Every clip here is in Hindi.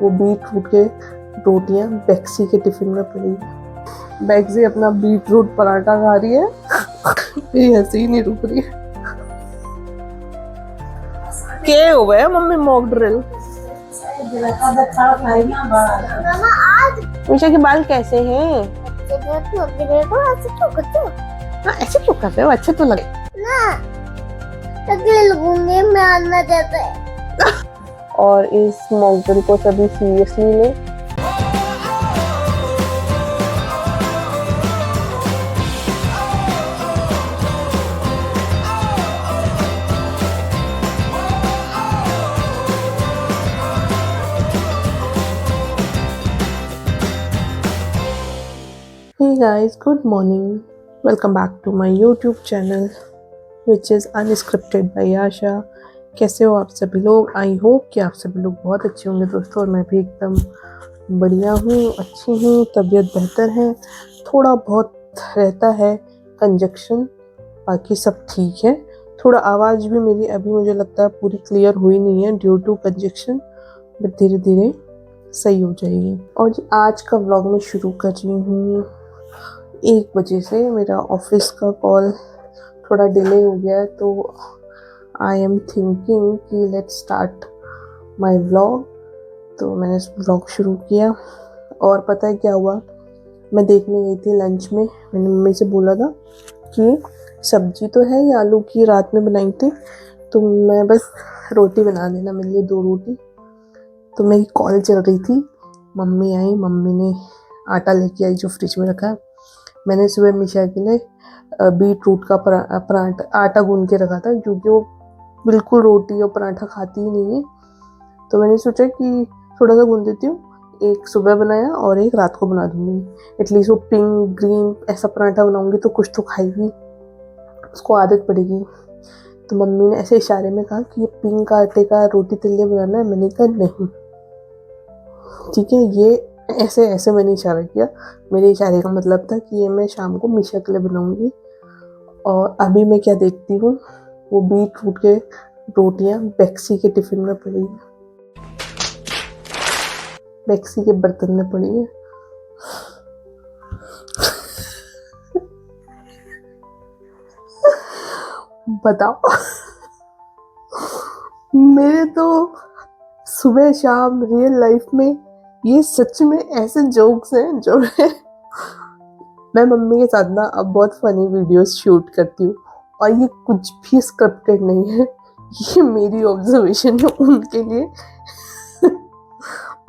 वो बीट रूट के रोटियां बेक्सी के टिफिन में पड़ी है। बेक्सी अपना बीट रूट पराठा खा रही है। मेरी हंसी नहीं रुक रही है। क्या हुआ है मम्मी मॉक ड्रिल? मीशा के बाल कैसे हैं? ऐसे क्यों कर रहे हो? अच्छे तो लगे लगूंगे मैं आना चाहता है। और इस मॉक ड्रिल को सभी सीरियसली ले। Hey guys, good morning. Welcome back to my YouTube channel which is Unscripted by Yasha. कैसे हो आप सभी लोग? आई होप कि आप सभी लोग बहुत अच्छे होंगे दोस्तों, और मैं भी एकदम बढ़िया हूँ, अच्छी हूँ, तबीयत बेहतर है। थोड़ा बहुत रहता है कंजक्शन, बाकी सब ठीक है। थोड़ा आवाज़ भी मेरी अभी मुझे लगता है पूरी क्लियर हुई नहीं है ड्यू टू कंजक्शन, बट धीरे धीरे सही हो जाएगी। और आज का व्लॉग मैं शुरू कर रही हूँ 1 बजे से। मेरा ऑफिस का कॉल थोड़ा डिले हो गया है, तो आई एम थिंकिंग कि लेट्स स्टार्ट माय व्लॉग। तो मैंने व्लॉग शुरू किया, और पता है क्या हुआ, मैं देखने गई थी लंच में। मैंने मम्मी से बोला था कि सब्जी तो है ये आलू की, रात में बनाई थी, तो मैं बस रोटी बना देना मेरे लिए, 2 रोटी। तो मेरी कॉल चल रही थी, मम्मी आई, मम्मी ने आटा लेके आई जो फ्रिज में रखा है। मैंने सुबह मीशा के लिए बीट रूट का पराठा आटा गूंद के रखा था, क्योंकि वो बिल्कुल रोटी और पराठा खाती ही नहीं है। तो मैंने सोचा कि थोड़ा सा गूंद देती हूँ, एक सुबह बनाया और एक रात को बना दूँगी। एटलीस्ट वो पिंक ग्रीन ऐसा पराठा बनाऊँगी तो कुछ तो खाएगी, उसको आदत पड़ेगी। तो मम्मी ने ऐसे इशारे में कहा कि ये पिंक आटे का रोटी तेरे लिए बनाना है। मैंने कहा नहीं, ठीक है। ये ऐसे ऐसे मैंने इशारा किया, मेरे इशारे का मतलब था कि ये मैं शाम को मीशा के लिए बनाऊंगी। और अभी मैं क्या देखती हूँ, वो बीट रूट के रोटियां बेक्सी के टिफिन में पड़ी है, बेक्सी के बर्तन में पड़ी है। बताओ। मेरे तो सुबह शाम रियल लाइफ में ये सच में ऐसे जोक्स हैं जो मैं मम्मी के साथ ना अब बहुत फनी वीडियोस शूट करती हूँ, और ये कुछ भी स्क्रिप्टेड नहीं है, ये मेरी ऑब्जर्वेशन है उनके लिए।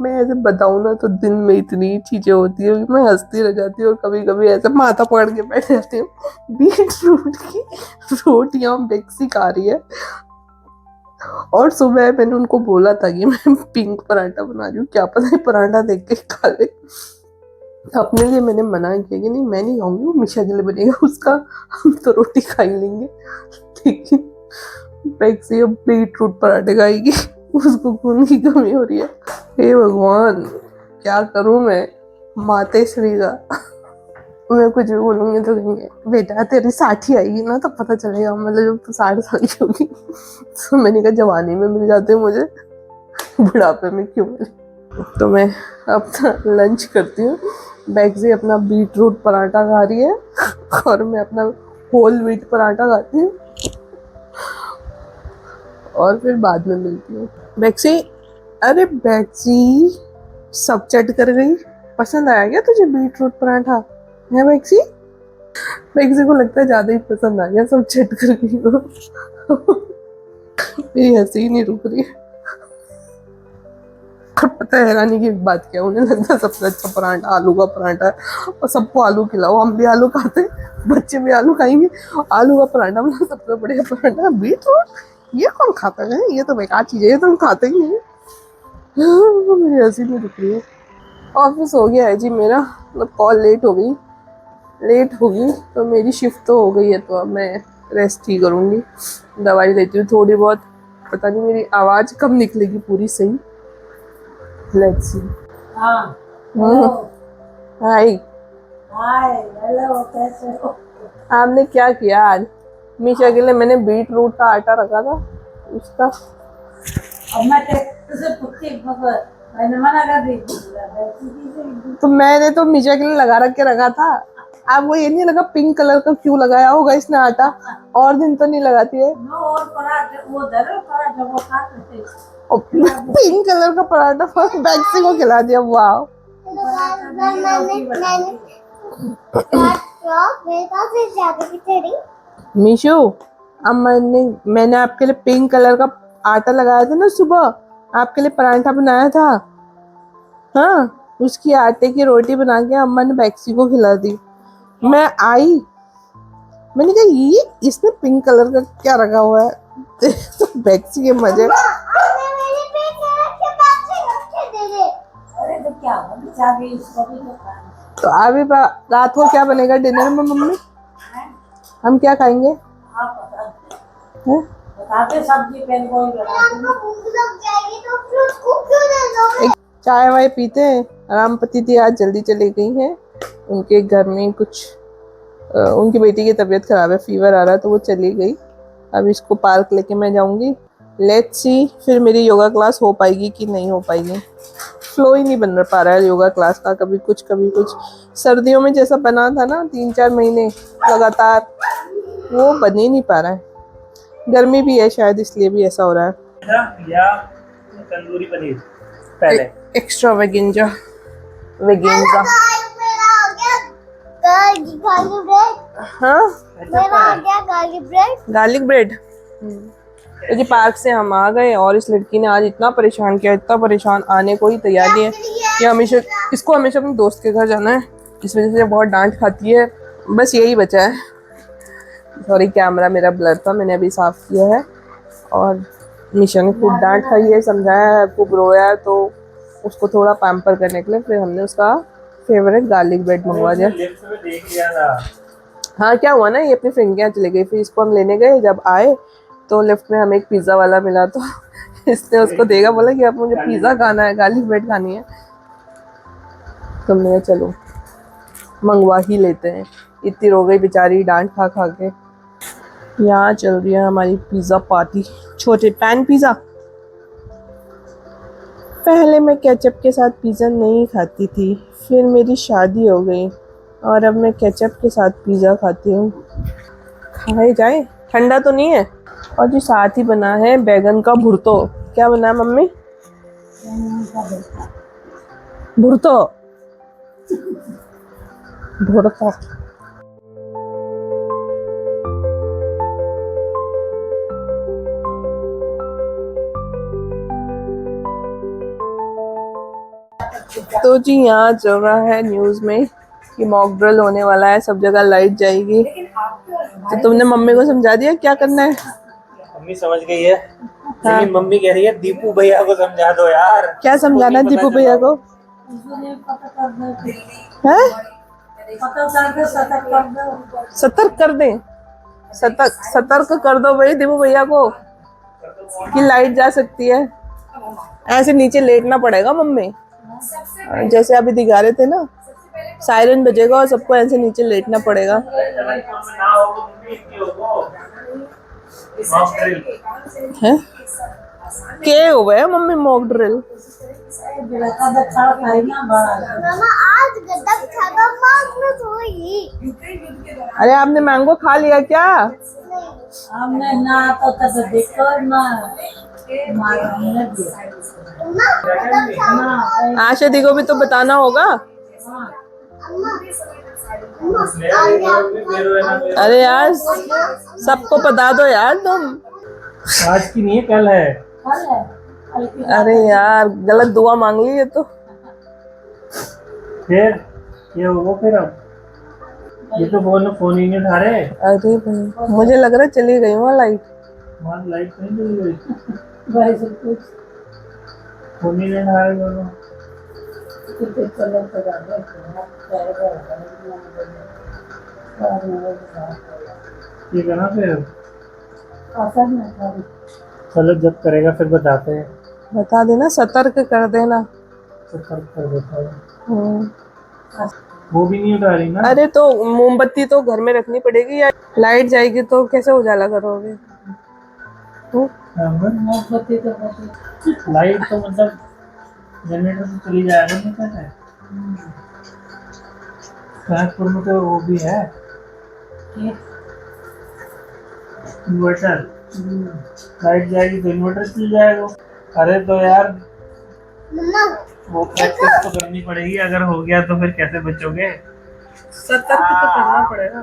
मैं ऐसे बताऊँ ना तो दिन में इतनी चीज़ें होती है, मैं हंसती रह जाती हूँ, और कभी कभी ऐसे माथा पकड़ के बैठ जाती हूँ। बीट रूट की रोटियाँ बेक्सी खा रही है, और सुबह मैंने उनको बोला था कि मैं पिंक पराठा बना रही हूँ, क्या पता है पराठा देख के खा ले। अपने लिए मैंने मना किया कि नहीं, मैं नहीं खाऊंगी, वो मीशा के लिए बनेगा, उसका हम तो रोटी खा ही लेंगे। लेकिन बेक्सी अब बीट रूट पराठे खाएगी, उसको खून की कमी हो रही है। हे भगवान, क्या करूँ मैं, माते श्री का। मैं कुछ भी बोलूँगी तो कहेंगे बेटा तेरी 60 आएगी ना तो पता चलेगा, मतलब जब तो 60 साल की होगी। तो मैंने कहा जवानी में मिल जाते मुझे, बुढ़ापे में क्यों मिले। तो मैं अपना लंच करती हूँ। बेक्सी अपना बीट रूट पराठा खा रही है, और मैं अपना होल व्हीट पराठा खाती हूँ, और फिर बाद में मिलती हूँ। बेक्सी, अरे बेक्सी सब चट कर गई। पसंद आया क्या तुझे बीट रूट पराठा? है बेक्सी? बेक्सी को लगता है ज्यादा ही पसंद आ गया, सब चट कर गई वो। मेरी हंसी नहीं रुक रही है। पता है हैरानी की बात क्या, उन्हें लगता है सबसे अच्छा पराठा आलू का पराठा है, और सबको आलू खिलाओ। हम भी आलू खाते, बच्चे भी आलू खाएंगे। आलू का पराठा मतलब सबसे बढ़िया पराठा। बीट रूट ये कौन खाता है? ये तो बेकार चीज है, ये तो हम खाते ही नहीं। मेरी हंसी नहीं रुक रही है। ऑफिस हो गया है जी मेरा, मतलब कॉल लेट होगी तो मेरी शिफ्ट तो हो गई है, तो अब मैं रेस्ट ही करूँगी, दवाई लेती हूँ थोड़ी बहुत। पता नहीं मेरी आवाज़ कब निकलेगी पूरी सही, let's see. Hi hi hello, कैसे हो? आपने क्या किया आज? मीशा के लिए मैंने बीट रूट का आटा रखा था उसका। अब मैं तुझसे पूछती मैंने मना कर दी। तो मैंने तो मीशा के लिए लगा रखा था। आपको ये नहीं लगा पिंक कलर का क्यों लगाया होगा इसने आटा? और दिन तो नहीं लगाती है। नो, और पराठे वो धरो, पराठा वो खाते थे। पिंक कलर का पराठा बैक्सी को खिला दिया। वाह। मीशू, अब मैंने आपके लिए पिंक कलर का आटा लगाया था ना सुबह, आपके लिए पराठा बनाया था। हाँ, उसकी आटे की रोटी बना के अम्मा ने बैक्सी को खिला दी। मैं आई, मैंने कहा ये इसने पिंक कलर का क्या रखा हुआ है? तो बैक्सी के मजे। अरे तो क्या हुआ, बेचारी इसको भी तो खाना तो अभी रात को क्या बनेगा डिनर में मम्मी? है। हम क्या खाएंगे? आप बताते हैं? बताते सब्जी पेन कोई एक चाय वाय पीते हैं। राम पति थी आज जल्दी चली गई हैं, उनके घर में कुछ उनकी बेटी की तबीयत खराब है, फीवर आ रहा है, तो वो चली गई। अब इसको पार्क लेके मैं जाऊंगी। लेट्स सी फिर मेरी योगा क्लास हो पाएगी कि नहीं हो पाएगी। फ्लो ही नहीं बन पा रहा है योगा क्लास का, कभी कुछ कभी कुछ। सर्दियों में जैसा बना था ना 3-4 महीने लगातार, वो बन ही नहीं पा रहा है। गर्मी भी है शायद, इसलिए भी ऐसा हो रहा है। या तंदूरी पनीर पहले एक्स्ट्रा वेगेंजा। हाँ, गार्लिक ब्रेड। तो जी पार्क से हम आ गए और इस लड़की ने आज इतना परेशान किया, इतना परेशान, आने को ही तैयार नहीं है कि हमेशा इसको हमेशा अपने दोस्त के घर जाना है, इस वजह से बहुत डांट खाती है। बस यही बचा है। सॉरी, कैमरा मेरा ब्लर था, मैंने अभी साफ किया है। और मिशा ने खूब डांट खाई है, समझाया है, खूब रोया है, तो उसको थोड़ा पैम्पर करने के लिए फिर हमने उसका फेवरेट गार्लिक ब्रेड मंगवा दिया। लिफ्ट में देख लिया था। हाँ, क्या हुआ ना, ये अपनी फ्रेंड के यहाँ चले गई, फिर इसको हम लेने गए। जब आए तो लिफ्ट में हमें एक पिज़्ज़ा वाला मिला, तो इसने उसको देगा, बोला कि अब मुझे पिज़्ज़ा खाना है, गार्लिक ब्रेड खानी है। तो हमने कहा चलो मंगवा ही लेते हैं। इतनी रो गई बेचारी डांट खा खा के। यहाँ चल रही है हमारी पिज़्ज़ा पार्टी, छोटे पैन पिज़्ज़ा। पहले मैं केचप के साथ पिज़्ज़ा नहीं खाती थी, फिर मेरी शादी हो गई और अब मैं केचप के साथ पिज़्ज़ा खाती हूँ। खाए जाए, ठंडा तो नहीं है। और जी साथ ही बना है बैगन का भुर्तो। क्या बना है मम्मी? भुर्तो। भुर्तो। तो जी यहाँ चल रहा है न्यूज़ में कि मॉक ड्रिल होने वाला है, सब जगह लाइट जाएगी। तो तुमने मम्मी को समझा दिया क्या करना है? मम्मी समझ गई है। हाँ। मम्मी कह रही है दीपू भैया को समझा दो यार। क्या समझाना है दीपू भैया को? है सतर्क कर दें, सतर्क कर दो भाई दीपू भैया को कि लाइट जा सकती है। ऐसे नीचे लेटना पड़ेगा मम्मी, जैसे अभी दिखा रहे थे ना, सायरन बजेगा और सबको ऐसे नीचे लेटना पड़ेगा। है के हुए है मम्मी मॉक ड्रिल? अरे आपने मैंगो खा लिया क्या? हमने ना तो देखो ना आशा दी को भी तो बताना होगा। अरे यार सबको बता दो यार तुम। आज की नहीं है, कल है। अरे यार गलत दुआ मांग ली है तो। फिर ये होगा फिर अब ये तो फोन ही नहीं उठा रहे। अरे भाई मुझे लग रहा है चली गई वहाँ लाइट। वहाँ लाइट नहीं चली गई, फोन ही नहीं उठा रहे दोनों। ये करना फिर चलो जब करेगा फिर बताते हैं। बता देना, सतर्क कर देना। सतर्क कर देता है। वो भी नहीं उठा रही ना। अरे तो मोमबत्ती तो घर में रखनी पड़ेगी या लाइट जाएगी तो कैसे उजाला करोगे? लाइट तो मतलब जनरेटर तो चली जाएगा नहीं कहते। सहजपुर में तो वो भी है इन्वर्टर। लाइट जाएगी तो इन्वर्टर चल जाएगा। अरे तो यार वो प्रैक्टिस तो करनी पड़ेगी, अगर हो गया तो फिर कैसे बचोगे? सतर्क तो करना पड़ेगा।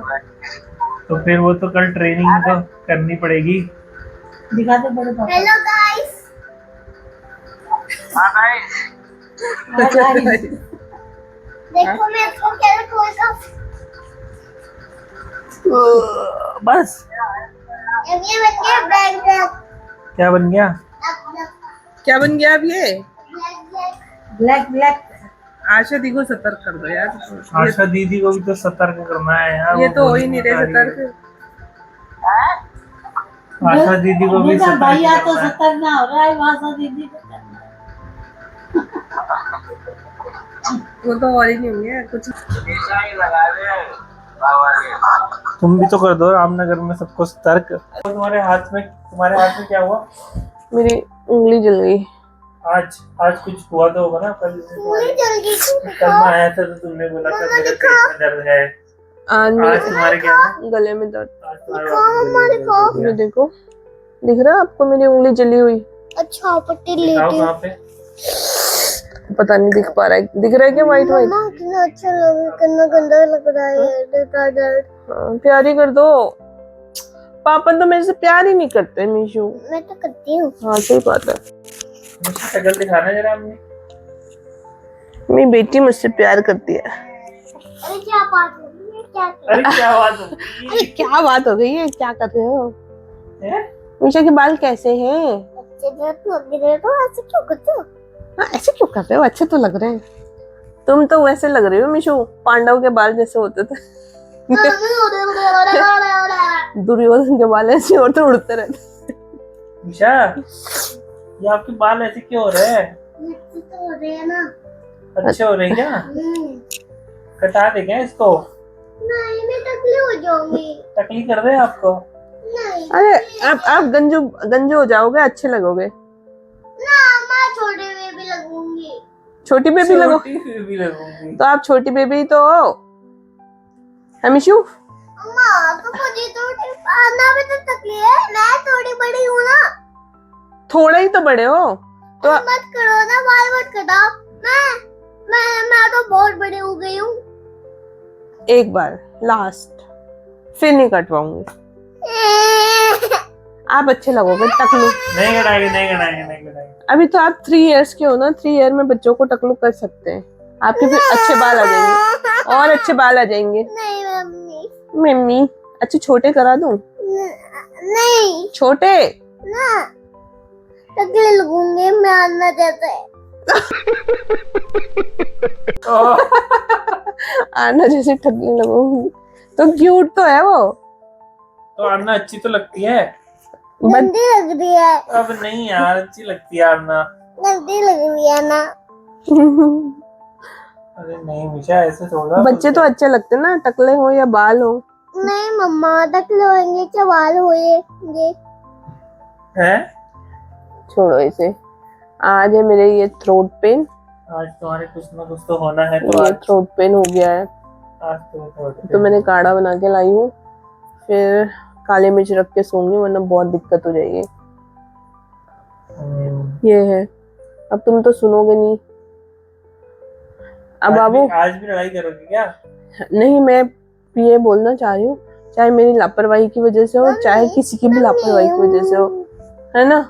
तो फिर वो तो कल ट्रेनिंग तो करनी पड़ेगी। दिखाते बड़े पापा। हेलो गाइस, हाँ, guys। देखो मैं इसको कैसे खोलता हूँ। बस अब ये बन गया बैग बैग। क्या बन गया? क्या बन गया अब ये? Black black. आशा दी को सतर्क कर दो यार। आशा दीदी को भी तो सतर्क करना है यार। ये वो तो हो ही बोली नहीं जा रहे रही सतर्क। है। आशा दीदी को भी बेटा सतर्क भैया तो करना है। सत्तर ना हो रहा है, भाषा दीदी को करना वो तो और ही नहीं है कुछ। तुम भी तो कर दो रामनगर में सबको सतर्क। तुम्हारे हाथ में क्या हुआ? मेरी उंगली जल गई। आज कुछ हुआ तो होगा ना कल। पूरी जल गई थी। कल मैं आया था तो तुमने बोला था मेरे पेट में दर्द है। आज आज तुम्हारे क्या है? गले में दर्द। आज तुम्हारे वापस गले में ये दर्द है। देखो, दिख रहा है आपको मेरी उंगली जली हुई? अच्छा पट्टी दिखाओ लेटी। कहाँ पे? पता नहीं दिख पा रहा है। दिख रहा है क्या वाइट वाइट? मम्मा कितना अच्छा लग, कितना गंदा लग रहा है दर्द। प्यारी कर दो। पापा तो मेरे से प्यार ही नहीं करते मीशू। मैं तो करती हूँ। हाँ सही बात है। मुझे शक्ल दिखाना जरा अपनी। मेरी बेटी मुझसे प्यार करती है। अरे क्या बात हो रही है, क्या कर अरे क्या बात हो अरे क्या बात हो गई है? क्या कर रहे हो? है? मीशा के बाल कैसे हैं? अच्छे दर्द लग रहे हो तो ऐसे क्यों करते हो? हाँ, ऐसे क्यों कर रहे हो? अच्छे तो लग रहे हैं। तुम तो वैसे लग रही हो मीशू, पांडव के बाल जैसे होते थे। दुर्योधन के बाल ऐसे होते उड़ते रहते। निशा, ये आपके बाल ऐसे क्यों हो रहे हैं? अच्छे तो हो रहे हैं ना। अच्छे हो रहे हैं क्या? कटा दे क्या इसको? नहीं मैं टकली हो जाऊंगी। टकली कर दे आपको? नहीं अरे आप गंजे हो जाओगे, अच्छे लगोगे। ना मैं छोटे में भी लगूंगी। छोटी बेबी लगो छोटी सी भी लगूंगी। तो आप छोटी बेबी तो हो। है मीशू? अम्मा तो मुझे थोड़ी आना भी तो तकलीफ है, मैं थोड़ी बड़ी हूँ ना। थोड़ा ही तो बड़े हो तो। मत करो ना, बाल मत कटाओ। मैं तो बहुत बड़ी हो गई हूँ। एक बार लास्ट, फिर नहीं कटवाऊंगी। आप अच्छे लगोगे टकलू। नहीं कटाएंगे, नहीं कटाएंगे, नहीं कटाएंगे। अभी तो आप 3 इयर्स के हो ना, 3 ईयर में बच्चों को टकलू कर सकते हैं। आपके फिर अच्छे बाल आ जाएंगे, और अच्छे बाल आ जाएंगे। नहीं मम्मी, मम्मी अच्छे छोटे करा दूं? नहीं छोटे ना, टकले लगूंगे मैं आना चाहता है। आना जैसे टकले लगूंगी तो क्यूट तो है वो। तो अन्ना अच्छी तो लगती है। गंदी लग रही है, अब नहीं यार, अच्छी लगती है अन्ना। गंदी लग रही है ना। अरे नहीं मिशा, ऐसे थोड़ा। बच्चे तो अच्छे लगते हैं ना, टकले हो या बाल हो। नहीं मम्मा, टकले होंगे चवाल होंगे। हैं? छोड़ो इसे। आज है मेरे ये थ्रोट पेन। आज तुम्हारे कुछ ना कुछ तो होना है। तो ये आज थ्रोट पेन हो गया है तो मैंने काढ़ा बना के लाई हूँ। फिर काली मिर्च रख के सोऊंगी, वरना बहुत दिक्कत हो जाएगी। ये है। अब तुम तो सुनोगे नहीं। अब बाबू आज भी लड़ाई करोगे क्या? नहीं, मैं ये बोलना चाह रही हूँ, चाहे मेरी लापरवाही की वजह से हो, चाहे किसी की भी लापरवाही की वजह से हो, है ना,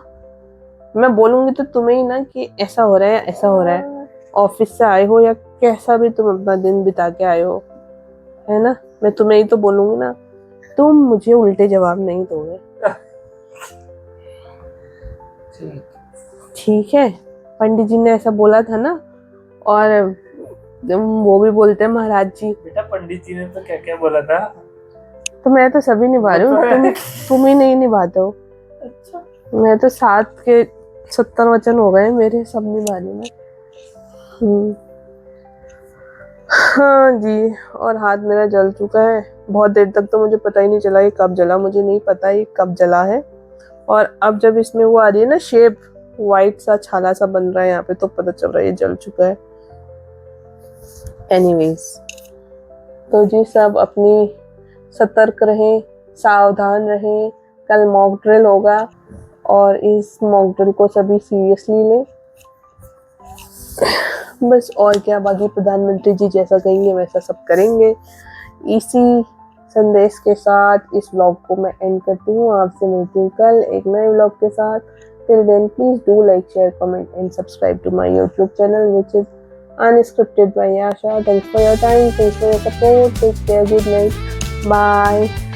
मैं बोलूंगी तो तुम्हें ही ना कि ऐसा हो रहा है, ऐसा हो रहा है। ऑफिस से आए हो या कैसा भी तुम अपना दिन बिता के आए हो, है ना, मैं तुम्हें ही तो बोलूंगी ना। तुम मुझे उल्टे जवाब नहीं दोगे। ठीक है? पंडित जी ने ऐसा बोला था ना। और वो भी बोलते हैं महाराज जी। बेटा पंडित जी ने तो क्या क्या बोला था? तो मैं तो सभी निभा रही हूँ, तुम ही नहीं निभाते हो। अच्छा। मैं तो 7 के 70 वचन हो गए मेरे, सब निभा रही मैं। हाँ जी। और हाथ मेरा जल चुका है। बहुत देर तक तो मुझे पता ही नहीं चला ये कब जला, मुझे नहीं पता ये कब जला है। और अब जब इसमें वो आ रही है ना शेप, वाइट सा छाला सा बन रहा है यहाँ पे, तो पता चल रहा है ये जल चुका है। एनीवेज, तो जी सब अपनी सतर्क रहें, सावधान रहें। कल मॉक ड्रिल होगा और इस मॉक ड्रिल को सभी सीरियसली लें। बस और क्या, बाकी प्रधानमंत्री जी जैसा कहेंगे वैसा सब करेंगे। इसी संदेश के साथ इस व्लॉग को मैं एंड करती हूँ। आपसे मिलती हूँ कल एक नए व्लॉग के साथ। Till then please do like, share, comment and subscribe to my YouTube channel which is unscripted by Yasha. Thanks for your time, thanks for your support. Take care, good night, bye.